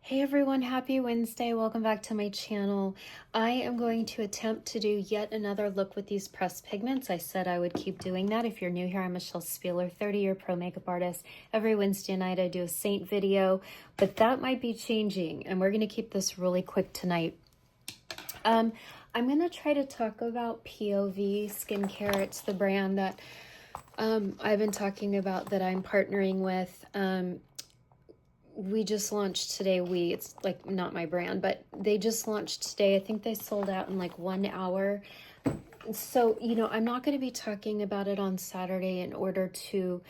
Hey everyone, happy Wednesday. Welcome back to my channel. I am going to attempt to do yet another look with these pressed pigments. I said I would keep doing that. If you're new here, I'm Michelle Spieler, 30-year pro makeup artist. Every Wednesday night I do a Seint video, but that might be changing and we're gonna keep this really quick tonight. I'm gonna try to talk about POV Skincare. It's the brand that I've been talking about that I'm partnering with. We just launched today. It's like not my brand, but they just launched today. I think they sold out in like 1 hour. So, I'm not going to be talking about it on Saturday in order to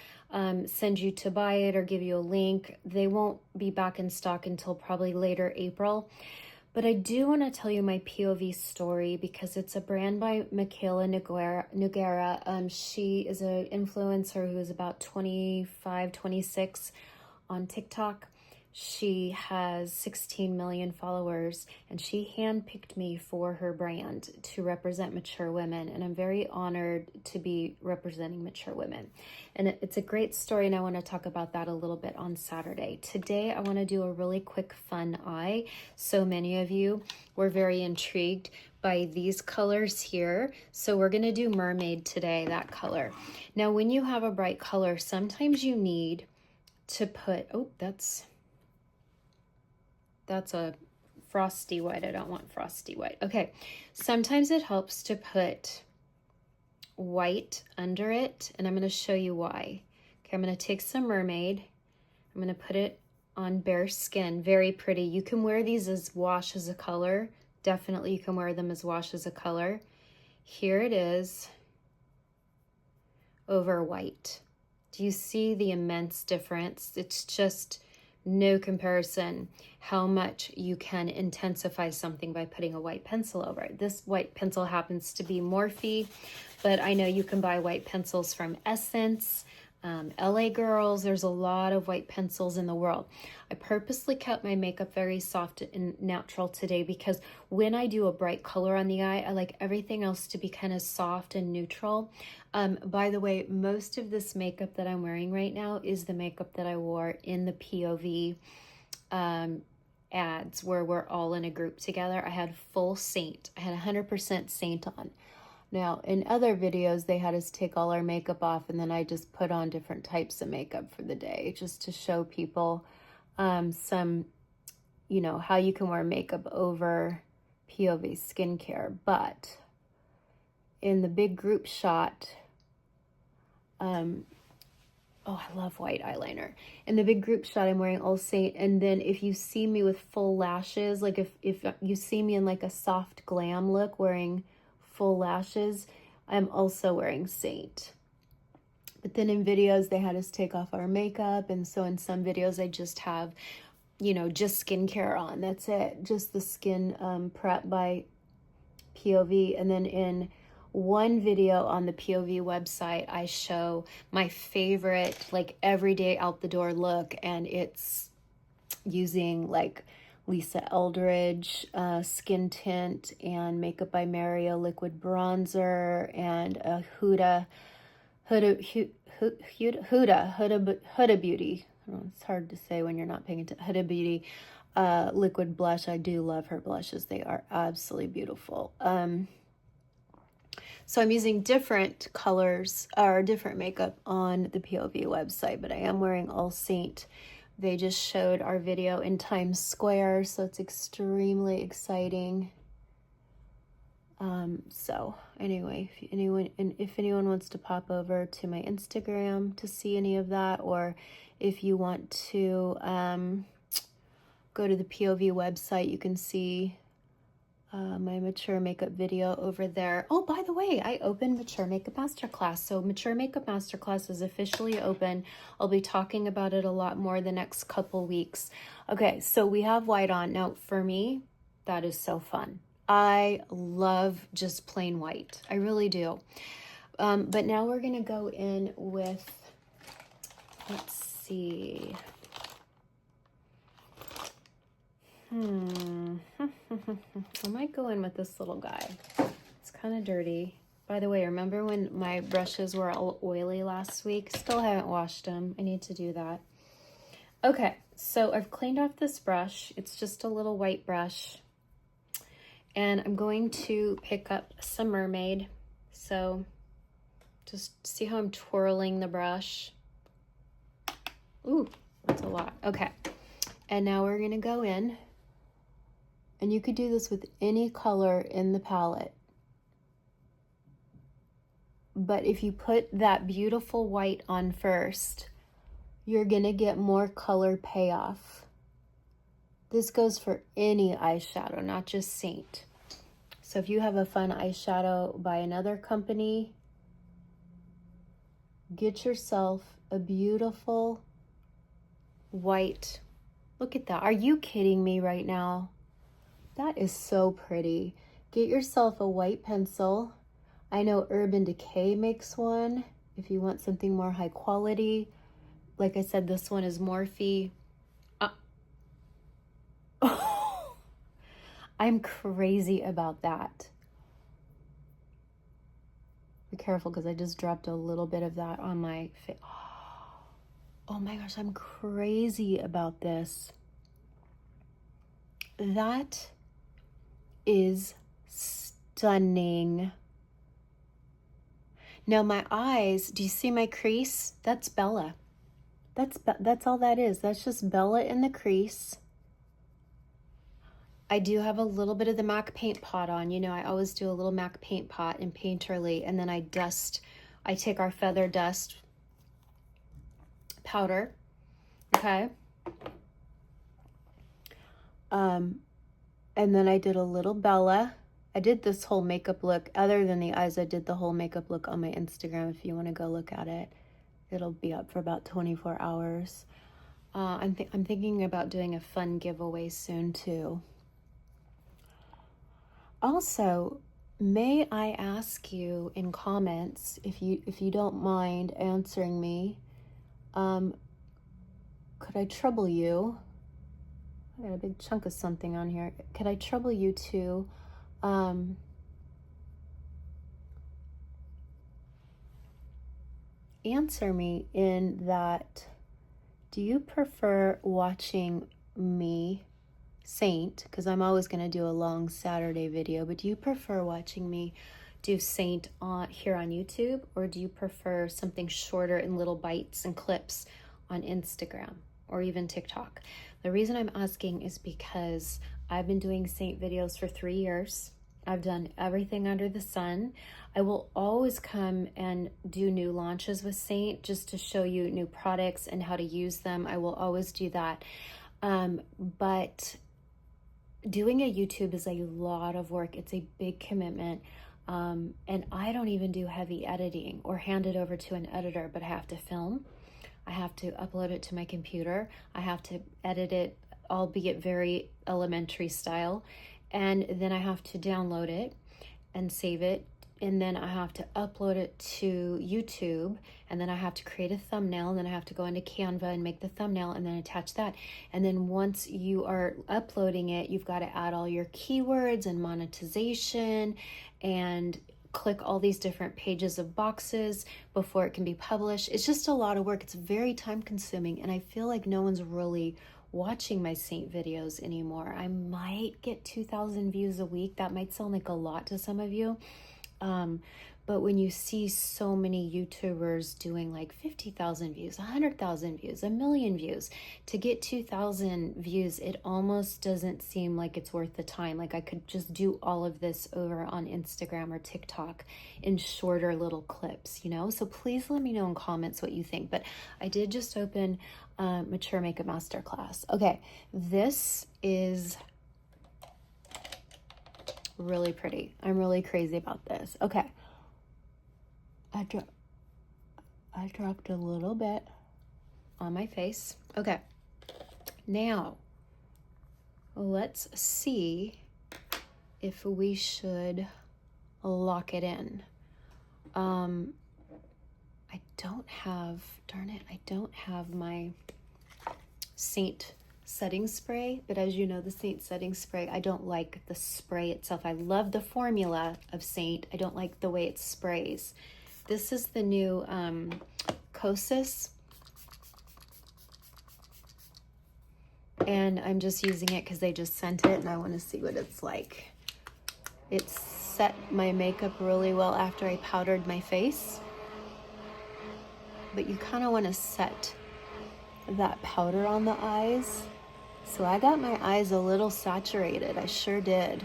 send you to buy it or give you a link. They won't be back in stock until probably later April. But I do want to tell you my POV story because it's a brand by Michaela Noguera. She is an influencer who is about 25, 26 on TikTok. She has 16 million followers and she handpicked me for her brand to represent mature women. And I'm very honored to be representing mature women. And it's a great story and I want to talk about that a little bit on Saturday. Today, I want to do a really quick fun eye. So many of you were very intrigued by these colors here. So we're going to do Mermaid today, that color. Now, when you have a bright color, sometimes you need to put, that's a frosty white. I don't want frosty white. Okay, sometimes it helps to put white under it, and I'm going to show you why. Okay, I'm going to take some Mermaid. I'm going to put it on bare skin. Very pretty. You can wear these as wash as a color. Definitely you can wear them as wash as a color. Here it is over white. Do you see the immense difference? It's just no comparison how much you can intensify something by putting a white pencil over it. This white pencil happens to be Morphe, but I know you can buy white pencils from Essence, LA Girls. There's a lot of white pencils in the world. I purposely kept my makeup very soft and natural today because when I do a bright color on the eye, I like everything else to be kind of soft and neutral. By the way, most of this makeup that I'm wearing right now is the makeup that I wore in the POV ads where we're all in a group together. I had full Seint. I had 100% Seint on. Now, in other videos, they had us take all our makeup off and then I just put on different types of makeup for the day just to show people some, how you can wear makeup over POV skincare. But in the big group shot, oh, I love white eyeliner. In the big group shot, I'm wearing all Seint. And then if you see me with full lashes, like if you see me in like a soft glam look wearing full lashes, I'm also wearing Seint. But then in videos, they had us take off our makeup. And so in some videos, I just have, just skincare on. That's it. Just the skin prep by POV. And then in one video on the POV website, I show my favorite, like everyday out the door look. And it's using like Lisa Eldridge skin tint and Makeup by Mario liquid bronzer and a Huda Beauty. It's hard to say when you're not paying attention. Huda Beauty liquid blush. I do love her blushes. They are absolutely beautiful. So I'm using different colors or different makeup on the POV website, but I am wearing all Seint. They just showed our video in Times Square, so it's extremely exciting. So anyway, if anyone wants to pop over to my Instagram to see any of that, or if you want to go to the POV website, you can see my Mature Makeup video over there. Oh, by the way, I opened Mature Makeup Masterclass. So Mature Makeup Masterclass is officially open. I'll be talking about it a lot more the next couple weeks. Okay, so we have white on. Now, for me, that is so fun. I love just plain white. I really do. But now we're going to go in with, let's see. I might go in with this little guy. It's kind of dirty. By the way, remember when my brushes were all oily last week? Still haven't washed them. I need to do that. Okay, so I've cleaned off this brush. It's just a little white brush. And I'm going to pick up some Mermaid. So just see how I'm twirling the brush. Ooh, that's a lot. Okay, and now we're gonna go in. And you could do this with any color in the palette. But if you put that beautiful white on first, you're gonna get more color payoff. This goes for any eyeshadow, not just Seint. So if you have a fun eyeshadow by another company, get yourself a beautiful white. Look at that. Are you kidding me right now? That is so pretty. Get yourself a white pencil. I know Urban Decay makes one if you want something more high quality. Like I said, this one is Morphe. I'm crazy about that. Be careful because I just dropped a little bit of that on my face. Oh my gosh, I'm crazy about this. That is stunning. Now my eyes, do you see my crease? That's Bella. That's all that is. That's just Bella in the crease. I do have a little bit of the MAC paint pot on. You know, I always do a little MAC paint pot in Painterly, and then I take our feather dust powder, okay? And then I did a little Bella. I did this whole makeup look. Other than the eyes, I did the whole makeup look on my Instagram if you want to go look at it. It'll be up for about 24 hours. I'm thinking about doing a fun giveaway soon too. Also, may I ask you in comments, if you don't mind answering me, could I trouble you? I got a big chunk of something on here. Could I trouble you to answer me in that, do you prefer watching me, Seint, because I'm always going to do a long Saturday video, but do you prefer watching me do Seint here on YouTube, or do you prefer something shorter in little bites and clips on Instagram or even TikTok? The reason I'm asking is because I've been doing Seint videos for 3 years. I've done everything under the sun. I will always come and do new launches with Seint just to show you new products and how to use them. I will always do that. But doing a YouTube is a lot of work. It's a big commitment. And I don't even do heavy editing or hand it over to an editor, but I have to film. I have to upload it to my computer. I have to edit it, albeit very elementary style. And then I have to download it and save it. And then I have to upload it to YouTube. And then I have to create a thumbnail. And then I have to go into Canva and make the thumbnail and then attach that. And then once you are uploading it, you've got to add all your keywords and monetization and click all these different pages of boxes before it can be published. It's just a lot of work. It's very time consuming. And I feel like no one's really watching my Seint videos anymore. I might get 2,000 views a week. That might sound like a lot to some of you. But when you see so many YouTubers doing like 50,000 views, 100,000 views, 1,000,000 views, to get 2,000 views, it almost doesn't seem like it's worth the time. Like I could just do all of this over on Instagram or TikTok in shorter little clips, you know? So please let me know in comments what you think. But I did just open Mature Makeup Masterclass. Okay, this is really pretty. I'm really crazy about this. Okay. I dropped a little bit on my face. Okay. Now, let's see if we should lock it in. I don't have, darn it, I don't have my Seint setting spray, but as you know, the Seint setting spray, I don't like the spray itself. I love the formula of Seint. I don't like the way it sprays. This is the new Kosas. and I'm just using it because they just sent it and I want to see what it's like. It set my makeup really well after I powdered my face, but you kind of want to set that powder on the eyes. So I got my eyes a little saturated. I sure did.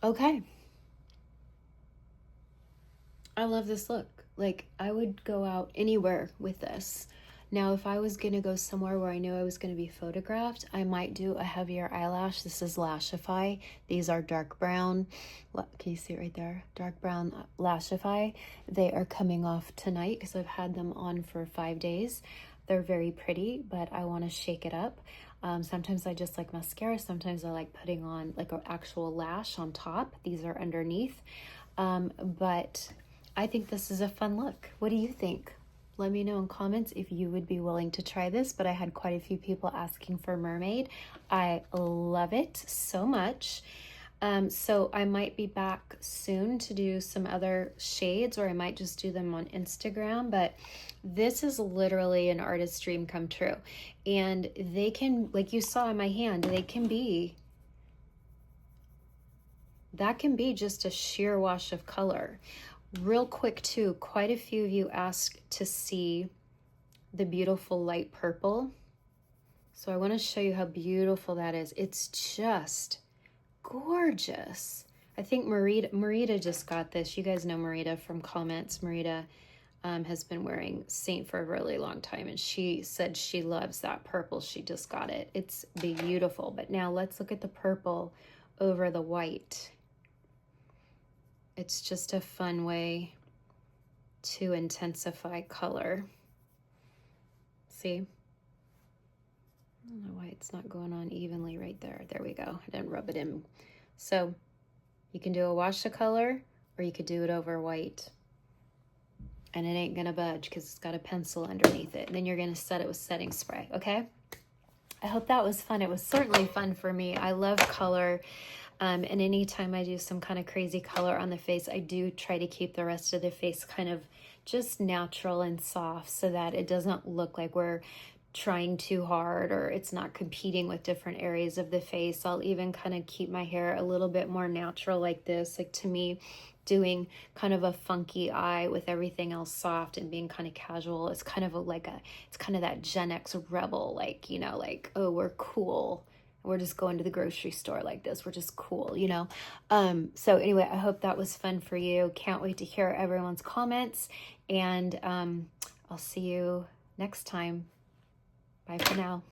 Okay. I love this look. Like, I would go out anywhere with this. Now, if I was going to go somewhere where I knew I was going to be photographed, I might do a heavier eyelash. This is Lashify. These are dark brown. Can you see it right there? Dark brown Lashify. They are coming off tonight because I've had them on for 5 days. They're very pretty, but I want to shake it up. Sometimes I just like mascara. Sometimes I like putting on like an actual lash on top. These are underneath. But I think this is a fun look. What do you think? Let me know in comments if you would be willing to try this, but I had quite a few people asking for mermaid. I love it so much. So I might be back soon to do some other shades, or I might just do them on Instagram, but this is literally an artist's dream come true. And they can, like you saw in my hand, that can be just a sheer wash of color. Real quick too, quite a few of you asked to see the beautiful light purple. So I want to show you how beautiful that is. It's just gorgeous. I think Marita just got this. You guys know Marita from comments. Marita has been wearing Seint for a really long time, and she said she loves that purple. She just got it. It's beautiful. But now let's look at the purple over the white. It's just a fun way to intensify color. See? I don't know why it's not going on evenly right there. There we go. I didn't rub it in. So you can do a wash of color, or you could do it over white. And it ain't gonna budge because it's got a pencil underneath it. And then you're gonna set it with setting spray, okay? I hope that was fun. It was certainly fun for me. I love color. And anytime I do some kind of crazy color on the face, I do try to keep the rest of the face kind of just natural and soft so that it doesn't look like we're trying too hard or it's not competing with different areas of the face. I'll even kind of keep my hair a little bit more natural like this. Like, to me, doing kind of a funky eye with everything else soft and being kind of casual, it's kind of it's kind of that Gen X rebel, like, you know, like, oh, we're cool. We're just going to the grocery store like this. We're just cool, you know? So anyway, I hope that was fun for you. Can't wait to hear everyone's comments. And I'll see you next time. Bye for now.